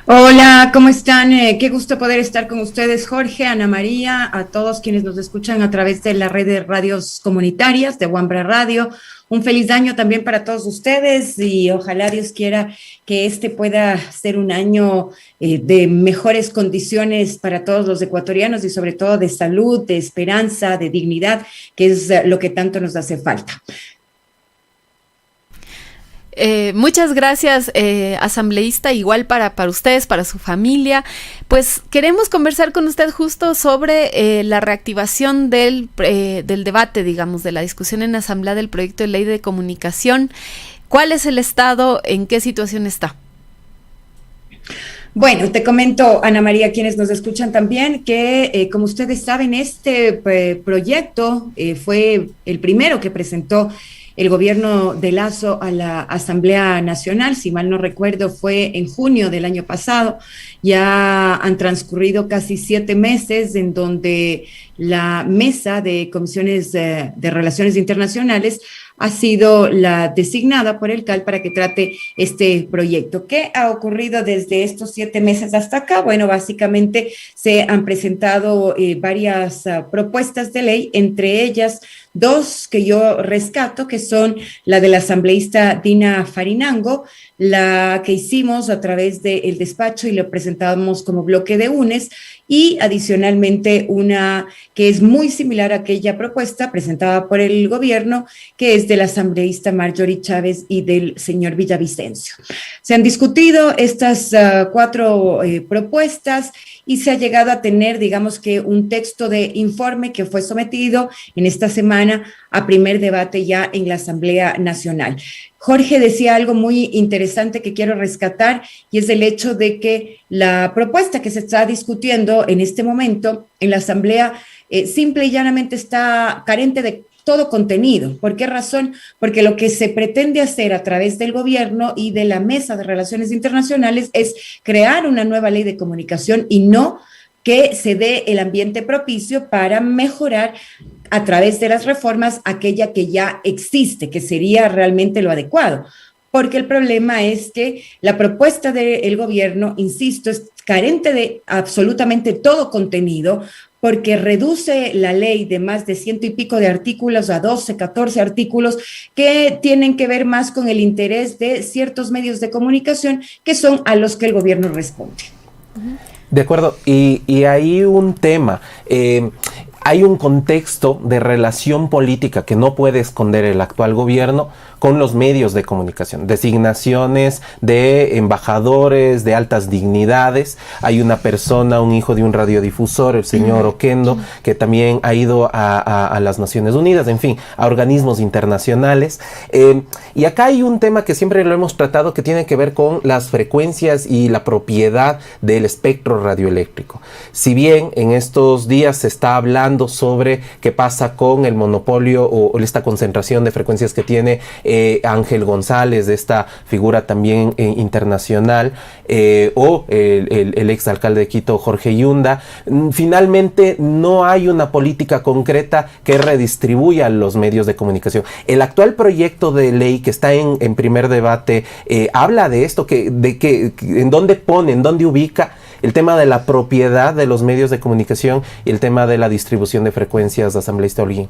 Hola, ¿cómo están? Qué gusto poder estar con ustedes, Jorge, Ana María, a todos quienes nos escuchan a través de la red de radios comunitarias de Wambra Radio. Un feliz año también para todos ustedes y ojalá Dios quiera que este pueda ser un año de mejores condiciones para todos los ecuatorianos y sobre todo de salud, de esperanza, de dignidad, que es lo que tanto nos hace falta. Muchas gracias, asambleísta, igual para ustedes, para su familia. Pues queremos conversar con usted justo sobre la reactivación del debate, digamos, de la discusión en asamblea del proyecto de ley de comunicación. ¿Cuál es el estado? ¿En qué situación está? Bueno, te comento, Ana María, quienes nos escuchan también, que como ustedes saben, este proyecto fue el primero que presentó el gobierno de Lazo a la Asamblea Nacional, si mal no recuerdo, fue en junio del año pasado. Ya han transcurrido casi 7 meses en donde la mesa de comisiones de relaciones internacionales ha sido la designada por el CAL para que trate este proyecto. ¿Qué ha ocurrido desde estos 7 meses hasta acá? Bueno, básicamente se han presentado varias propuestas de ley, entre ellas 2 que yo rescato, que son la del asambleísta Dina Farinango, la que hicimos a través del despacho y lo presentamos como bloque de UNES, y adicionalmente una que es muy similar a aquella propuesta presentada por el gobierno, que es del asambleísta Marjorie Chávez y del señor Villavicencio. Se han discutido estas 4 propuestas y se ha llegado a tener, digamos que un texto de informe que fue sometido en esta semana a primer debate ya en la Asamblea Nacional. Jorge decía algo muy interesante que quiero rescatar, y es el hecho de que la propuesta que se está discutiendo en este momento en la Asamblea simple y llanamente está carente de todo contenido. ¿Por qué razón? Porque lo que se pretende hacer a través del gobierno y de la Mesa de Relaciones Internacionales es crear una nueva ley de comunicación y no que se dé el ambiente propicio para mejorar a través de las reformas aquella que ya existe, que sería realmente lo adecuado. Porque el problema es que la propuesta del gobierno, insisto, es carente de absolutamente todo contenido, porque reduce la ley de más de 100 y pico de artículos a 12, 14 artículos que tienen que ver más con el interés de ciertos medios de comunicación que son a los que el gobierno responde. De acuerdo, y hay un tema, hay un contexto de relación política que no puede esconder el actual gobierno con los medios de comunicación, designaciones de embajadores de altas dignidades. Hay una persona, un hijo de un radiodifusor, el señor Oquendo, que también ha ido a las Naciones Unidas, en fin, a organismos internacionales. Y acá hay un tema que siempre lo hemos tratado, que tiene que ver con las frecuencias y la propiedad del espectro radioeléctrico. Si bien en estos días se está hablando sobre qué pasa con el monopolio o esta concentración de frecuencias que tiene Ángel González, de esta figura también internacional, o el exalcalde de Quito, Jorge Yunda, finalmente no hay una política concreta que redistribuya los medios de comunicación. El actual proyecto de ley que está en primer debate habla de esto, en dónde ubica el tema de la propiedad de los medios de comunicación y el tema de la distribución de frecuencias, asambleísta Holguín.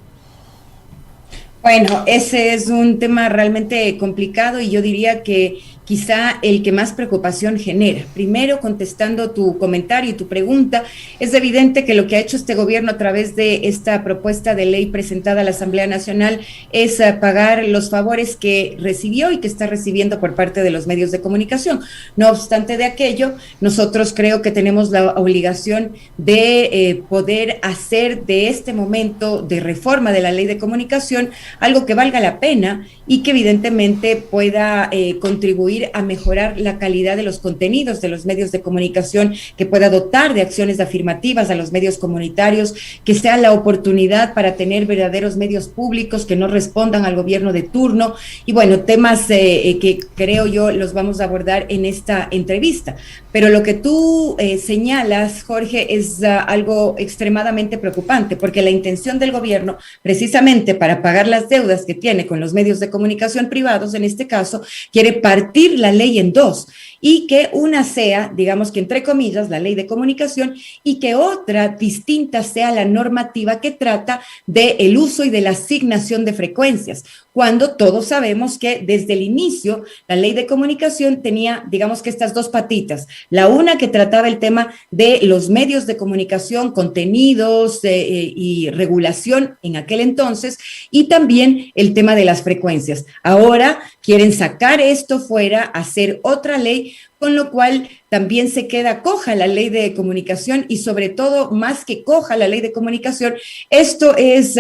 Bueno, ese es un tema realmente complicado y yo diría que quizá el que más preocupación genera. Primero, contestando tu comentario y tu pregunta, es evidente que lo que ha hecho este gobierno a través de esta propuesta de ley presentada a la Asamblea Nacional es pagar los favores que recibió y que está recibiendo por parte de los medios de comunicación. No obstante de aquello, nosotros creo que tenemos la obligación de poder hacer de este momento de reforma de la ley de comunicación algo que valga la pena y que evidentemente pueda contribuir a mejorar la calidad de los contenidos de los medios de comunicación, que pueda dotar de acciones afirmativas a los medios comunitarios, que sea la oportunidad para tener verdaderos medios públicos que no respondan al gobierno de turno. Y bueno, temas que creo yo los vamos a abordar en esta entrevista. Pero lo que tú señalas, Jorge, es algo extremadamente preocupante, porque la intención del gobierno, precisamente para pagar las deudas que tiene con los medios de comunicación privados, en este caso, quiere partir la ley en 2. y que una sea, digamos que entre comillas, la ley de comunicación, y que otra distinta sea la normativa que trata del uso y de la asignación de frecuencias, cuando todos sabemos que desde el inicio la ley de comunicación tenía, digamos que estas dos patitas, la una que trataba el tema de los medios de comunicación, contenidos y regulación en aquel entonces, y también el tema de las frecuencias. Ahora quieren sacar esto fuera, hacer otra ley, con lo cual también se queda coja la ley de comunicación y sobre todo, más que coja la ley de comunicación, esto es,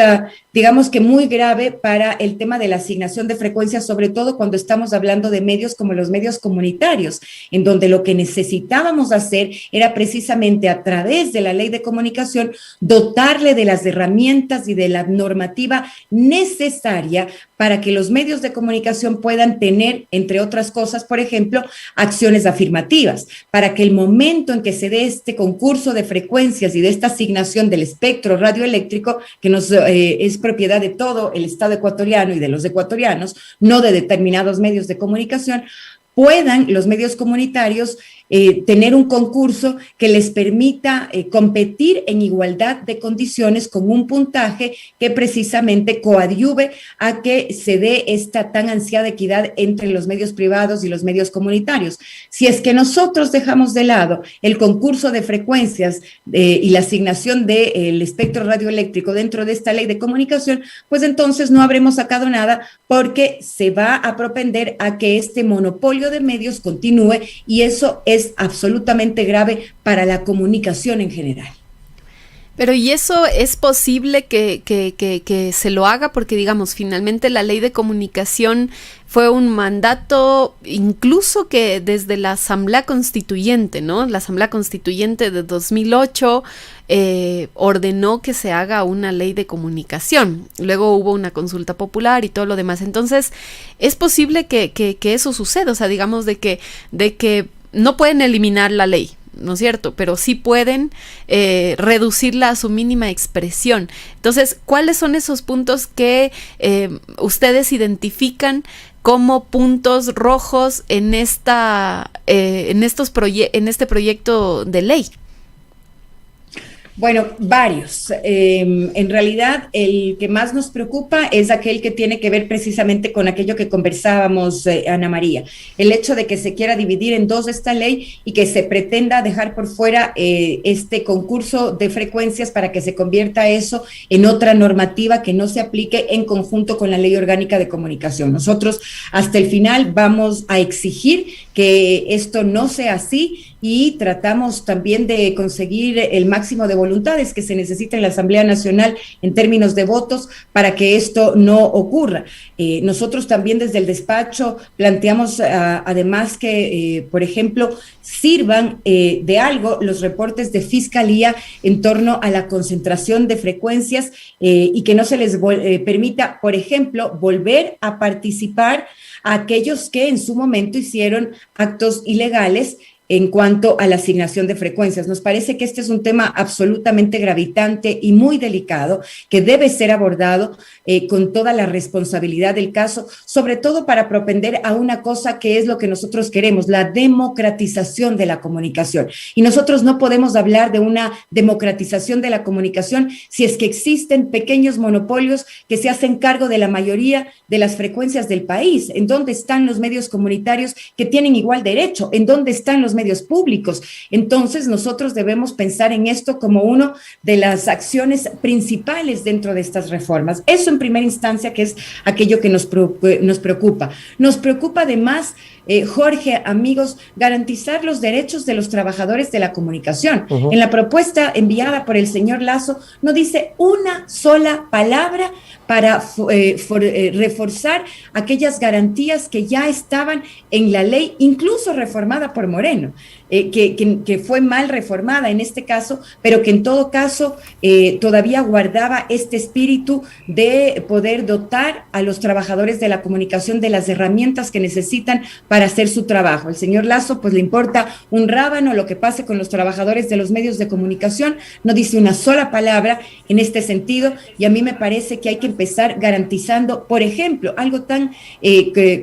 digamos que muy grave para el tema de la asignación de frecuencias, sobre todo cuando estamos hablando de medios como los medios comunitarios, en donde lo que necesitábamos hacer era precisamente a través de la ley de comunicación dotarle de las herramientas y de la normativa necesaria para que los medios de comunicación puedan tener, entre otras cosas, por ejemplo, acciones afirmativas, para que el momento en que se dé este concurso de frecuencias y de esta asignación del espectro radioeléctrico, que es propiedad de todo el Estado ecuatoriano y de los ecuatorianos, no de determinados medios de comunicación, puedan los medios comunitarios tener un concurso que les permita competir en igualdad de condiciones con un puntaje que precisamente coadyuve a que se dé esta tan ansiada equidad entre los medios privados y los medios comunitarios. Si es que nosotros dejamos de lado el concurso de frecuencias y la asignación del espectro radioeléctrico dentro de esta ley de comunicación, pues entonces no habremos sacado nada, porque se va a propender a que este monopolio de medios continúe, y eso es absolutamente grave para la comunicación en general. Pero ¿y eso es posible que se lo haga? Porque, digamos, finalmente la ley de comunicación fue un mandato incluso que desde la Asamblea Constituyente, ¿no? La Asamblea Constituyente de 2008 ordenó que se haga una ley de comunicación. Luego hubo una consulta popular y todo lo demás. Entonces, ¿es posible que eso suceda? O sea, digamos de que no pueden eliminar la ley, ¿no es cierto? Pero sí pueden reducirla a su mínima expresión. Entonces, ¿cuáles son esos puntos que ustedes identifican como puntos rojos en este proyecto de ley? Bueno, varios. En realidad, el que más nos preocupa es aquel que tiene que ver precisamente con aquello que conversábamos, Ana María. El hecho de que se quiera dividir en dos esta ley y que se pretenda dejar por fuera este concurso de frecuencias para que se convierta eso en otra normativa que no se aplique en conjunto con la Ley Orgánica de Comunicación. Nosotros hasta el final vamos a exigir que esto no sea así, y tratamos también de conseguir el máximo de voluntades que se necesita en la Asamblea Nacional en términos de votos para que esto no ocurra. Nosotros también desde el despacho planteamos además que, por ejemplo, sirvan de algo los reportes de Fiscalía en torno a la concentración de frecuencias y que no se les permita, por ejemplo, volver a participar a aquellos que en su momento hicieron actos ilegales en cuanto a la asignación de frecuencias. Nos parece que este es un tema absolutamente gravitante y muy delicado, que debe ser abordado con toda la responsabilidad del caso, sobre todo para propender a una cosa que es lo que nosotros queremos, la democratización de la comunicación. Y nosotros no podemos hablar de una democratización de la comunicación si es que existen pequeños monopolios que se hacen cargo de la mayoría de las frecuencias del país. ¿En dónde están los medios comunitarios que tienen igual derecho? ¿En dónde están los medios públicos? Entonces nosotros debemos pensar en esto como una de las acciones principales dentro de estas reformas. Eso en primera instancia, que es aquello que nos preocupa. Nos preocupa además, Jorge, amigos, garantizar los derechos de los trabajadores de la comunicación. En la propuesta enviada por el señor Lasso no dice una sola palabra para reforzar aquellas garantías que ya estaban en la ley, incluso reformada por Moreno, que fue mal reformada en este caso, pero que en todo caso todavía guardaba este espíritu de poder dotar a los trabajadores de la comunicación de las herramientas que necesitan para hacer su trabajo. El señor Lasso pues le importa un rábano lo que pase con los trabajadores de los medios de comunicación, no dice una sola palabra en este sentido, y a mí me parece que hay que empezar garantizando, por ejemplo, algo tan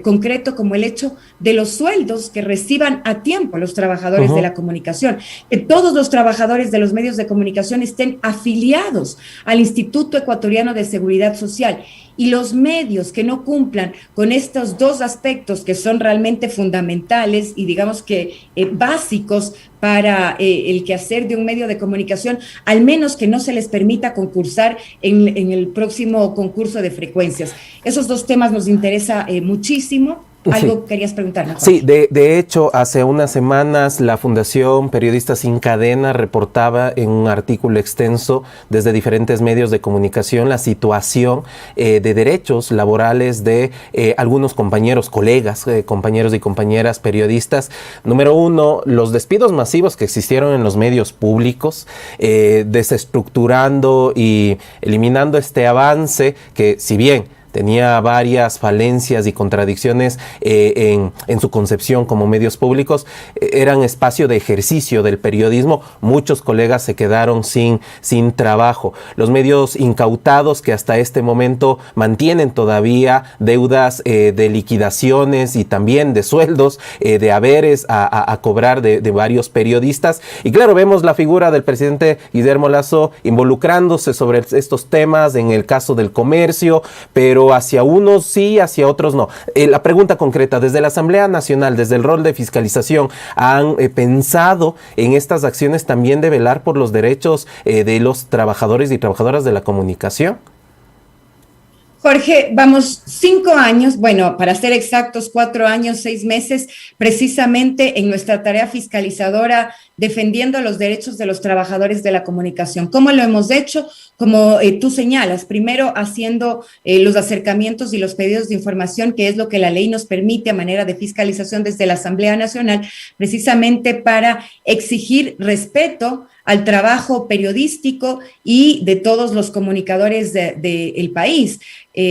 concreto como el hecho de los sueldos que reciban a tiempo los trabajadores de la comunicación, que todos los trabajadores de los medios de comunicación estén afiliados al Instituto Ecuatoriano de Seguridad Social, y los medios que no cumplan con estos dos aspectos que son realmente fundamentales y digamos que básicos para el quehacer de un medio de comunicación, al menos que no se les permita concursar en el próximo concurso de frecuencias. Esos dos temas nos interesa muchísimo. ¿Algo querías preguntarme, Jorge? Sí, de hecho, hace unas semanas la Fundación Periodistas Sin Cadena reportaba en un artículo extenso desde diferentes medios de comunicación la situación de derechos laborales de algunos compañeros, colegas, compañeros y compañeras periodistas. Número uno, los despidos masivos que existieron en los medios públicos, desestructurando y eliminando este avance que, si bien tenía varias falencias y contradicciones en su concepción como medios públicos, eran espacio de ejercicio del periodismo. Muchos colegas se quedaron sin trabajo. Los medios incautados que hasta este momento mantienen todavía deudas de liquidaciones y también de sueldos, de haberes a cobrar de varios periodistas. Y claro, vemos la figura del presidente Guillermo Lasso involucrándose sobre estos temas en el caso del comercio, pero hacia unos sí, hacia otros no. La pregunta concreta, desde la Asamblea Nacional, desde el rol de fiscalización, ¿han pensado en estas acciones también de velar por los derechos de los trabajadores y trabajadoras de la comunicación? Jorge, vamos 5 años, bueno, para ser exactos, 4 años, 6 meses, precisamente en nuestra tarea fiscalizadora, defendiendo los derechos de los trabajadores de la comunicación. ¿Cómo lo hemos hecho? Como tú señalas, primero haciendo los acercamientos y los pedidos de información, que es lo que la ley nos permite a manera de fiscalización desde la Asamblea Nacional, precisamente para exigir respeto al trabajo periodístico y de todos los comunicadores del país.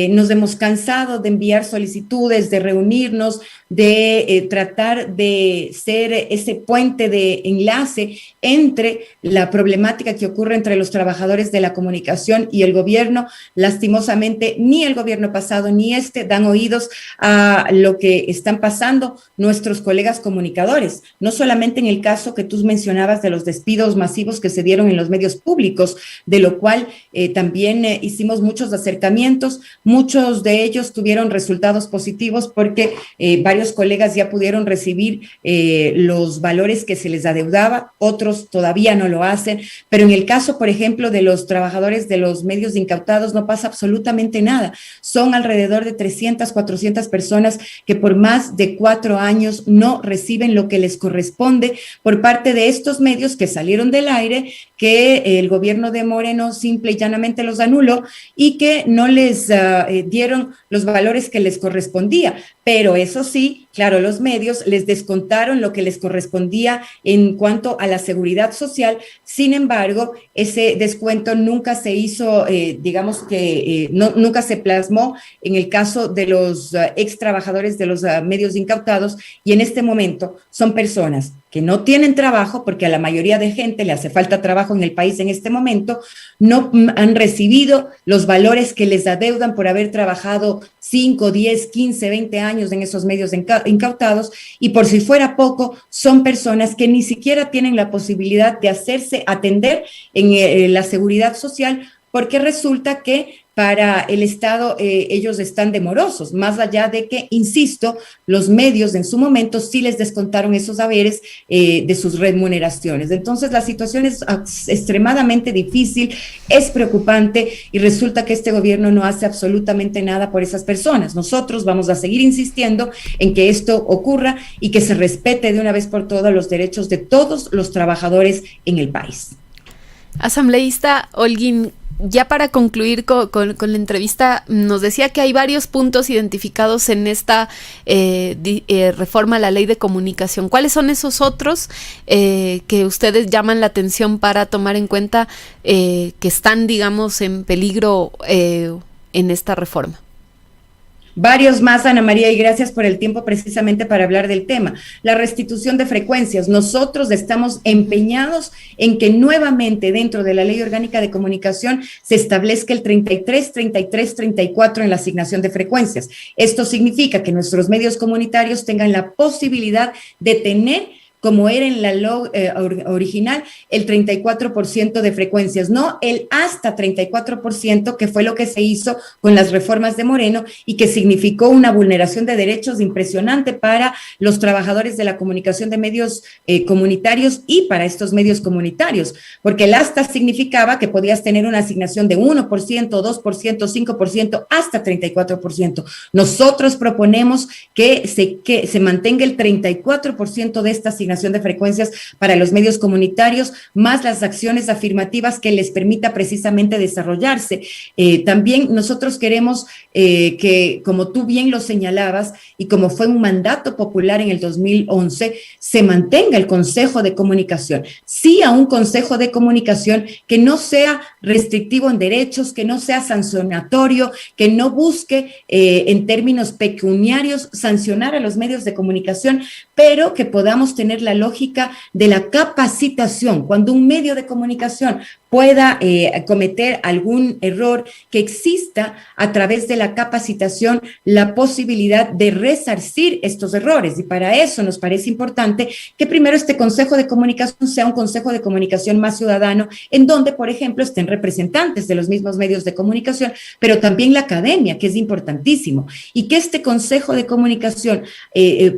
Nos hemos cansado de enviar solicitudes, de reunirnos, de tratar de ser ese puente de enlace entre la problemática que ocurre entre los trabajadores de la comunicación y el gobierno. Lastimosamente, ni el gobierno pasado ni este dan oídos a lo que están pasando nuestros colegas comunicadores, no solamente en el caso que tú mencionabas de los despidos masivos que se dieron en los medios públicos, de lo cual también hicimos muchos acercamientos. Muchos de ellos tuvieron resultados positivos porque varios colegas ya pudieron recibir los valores que se les adeudaba, otros todavía no lo hacen, pero en el caso, por ejemplo, de los trabajadores de los medios incautados no pasa absolutamente nada. Son alrededor de 300, 400 personas que por más de 4 años no reciben lo que les corresponde por parte de estos medios que salieron del aire, que el gobierno de Moreno simple y llanamente los anuló y que no les dieron los valores que les correspondía. Pero eso sí, claro, los medios les descontaron lo que les correspondía en cuanto a la seguridad social. Sin embargo, ese descuento nunca se hizo, nunca se plasmó en el caso de los ex trabajadores de los medios incautados, y en este momento son personas que no tienen trabajo, porque a la mayoría de gente le hace falta trabajo en el país en este momento, no han recibido los valores que les adeudan por haber trabajado 5, 10, 15, 20 años en esos medios incautados, y por si fuera poco, son personas que ni siquiera tienen la posibilidad de hacerse atender en la seguridad social, porque resulta que para el Estado ellos están demorosos, más allá de que, insisto, los medios en su momento sí les descontaron esos haberes de sus remuneraciones. Entonces la situación es extremadamente difícil, es preocupante, y resulta que este gobierno no hace absolutamente nada por esas personas. Nosotros vamos a seguir insistiendo en que esto ocurra y que se respete de una vez por todas los derechos de todos los trabajadores en el país. Asambleísta Holguín, ya para concluir con la entrevista, nos decía que hay varios puntos identificados en esta reforma a la ley de comunicación. ¿Cuáles son esos otros que ustedes llaman la atención para tomar en cuenta que están, digamos, en peligro en esta reforma? Varios más, Ana María, y gracias por el tiempo precisamente para hablar del tema. La restitución de frecuencias. Nosotros estamos empeñados en que nuevamente dentro de la Ley Orgánica de Comunicación se establezca el 33, 33, 34 en la asignación de frecuencias. Esto significa que nuestros medios comunitarios tengan la posibilidad de tener, como era en la LOG original, el 34% de frecuencias, no el hasta 34%, que fue lo que se hizo con las reformas de Moreno y que significó una vulneración de derechos impresionante para los trabajadores de la comunicación de medios comunitarios y para estos medios comunitarios, porque el hasta significaba que podías tener una asignación de 1%, 2%, 5%, hasta 34%. Nosotros proponemos que se mantenga el 34% de esta asignación de frecuencias para los medios comunitarios, más las acciones afirmativas que les permita precisamente desarrollarse. También nosotros queremos que, como tú bien lo señalabas, y como fue un mandato popular en el 2011, se mantenga el Consejo de Comunicación. Sí a un Consejo de Comunicación que no sea restrictivo en derechos, que no sea sancionatorio, que no busque en términos pecuniarios sancionar a los medios de comunicación, pero que podamos tener la lógica de la capacitación. Cuando un medio de comunicación pueda cometer algún error, que exista a través de la capacitación la posibilidad de resarcir estos errores. Y para eso nos parece importante que primero este Consejo de Comunicación sea un Consejo de Comunicación más ciudadano, en donde, por ejemplo, estén representantes de los mismos medios de comunicación, pero también la academia, que es importantísimo, y que este Consejo de Comunicación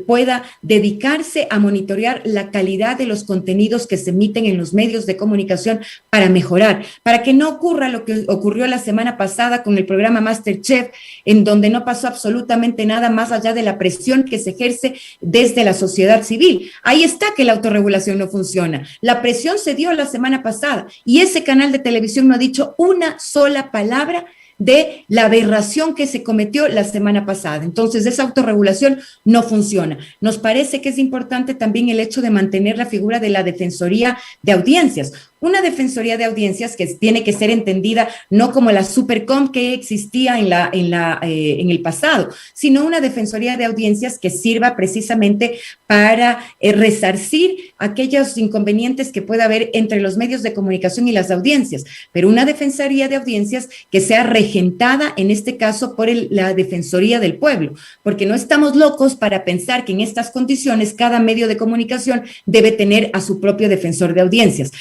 pueda dedicarse a monitorear la calidad de los contenidos que se emiten en los medios de comunicación para mejorar, para que no ocurra lo que ocurrió la semana pasada con el programa MasterChef, en donde no pasó absolutamente nada más allá de la presión que se ejerce desde la sociedad civil. Ahí está que la autorregulación no funciona. La presión se dio la semana pasada y ese canal de televisión no ha dicho una sola palabra de la aberración que se cometió la semana pasada. Entonces, esa autorregulación no funciona. Nos parece que es importante también el hecho de mantener la figura de la Defensoría de Audiencias. Una Defensoría de Audiencias que tiene que ser entendida no como la Supercom que existía en el pasado, sino una Defensoría de Audiencias que sirva precisamente para resarcir aquellos inconvenientes que pueda haber entre los medios de comunicación y las audiencias, pero una Defensoría de Audiencias que sea regentada, en este caso, por la Defensoría del Pueblo, porque no estamos locos para pensar que en estas condiciones cada medio de comunicación debe tener a su propio defensor de audiencias.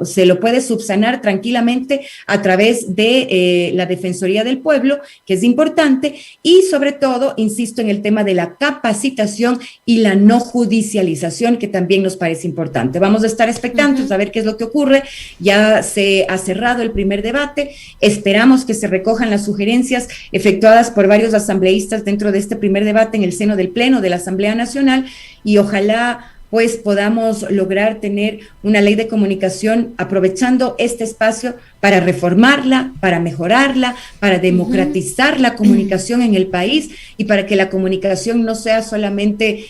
Se lo puede subsanar tranquilamente a través de la Defensoría del Pueblo, que es importante, y sobre todo, insisto en el tema de la capacitación y la no judicialización, que también nos parece importante. Vamos a estar expectantes a ver qué es lo que ocurre. Ya se ha cerrado el primer debate, esperamos que se recojan las sugerencias efectuadas por varios asambleístas dentro de este primer debate en el seno del Pleno de la Asamblea Nacional, y ojalá pues podamos lograr tener una ley de comunicación aprovechando este espacio para reformarla, para mejorarla, para democratizar la comunicación en el país y para que la comunicación no sea solamente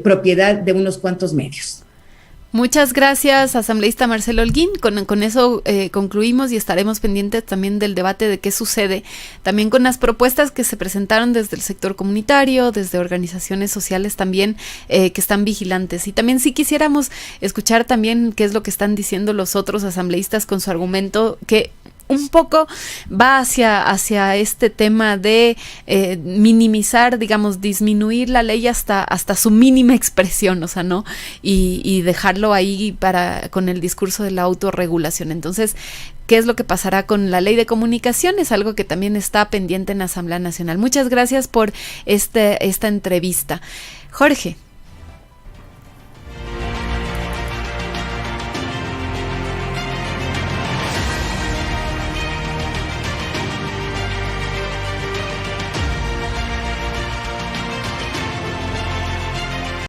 propiedad de unos cuantos medios. Muchas gracias, asambleísta Marcelo Holguín. Con eso concluimos y estaremos pendientes también del debate de qué sucede, también con las propuestas que se presentaron desde el sector comunitario, desde organizaciones sociales también que están vigilantes. Y también si quisiéramos escuchar también qué es lo que están diciendo los otros asambleístas con su argumento, que un poco va hacia este tema de minimizar, digamos, disminuir la ley hasta su mínima expresión, o sea, ¿no? Y dejarlo ahí con el discurso de la autorregulación. Entonces, ¿qué es lo que pasará con la ley de comunicación? Es algo que también está pendiente en la Asamblea Nacional. Muchas gracias por esta entrevista. Jorge.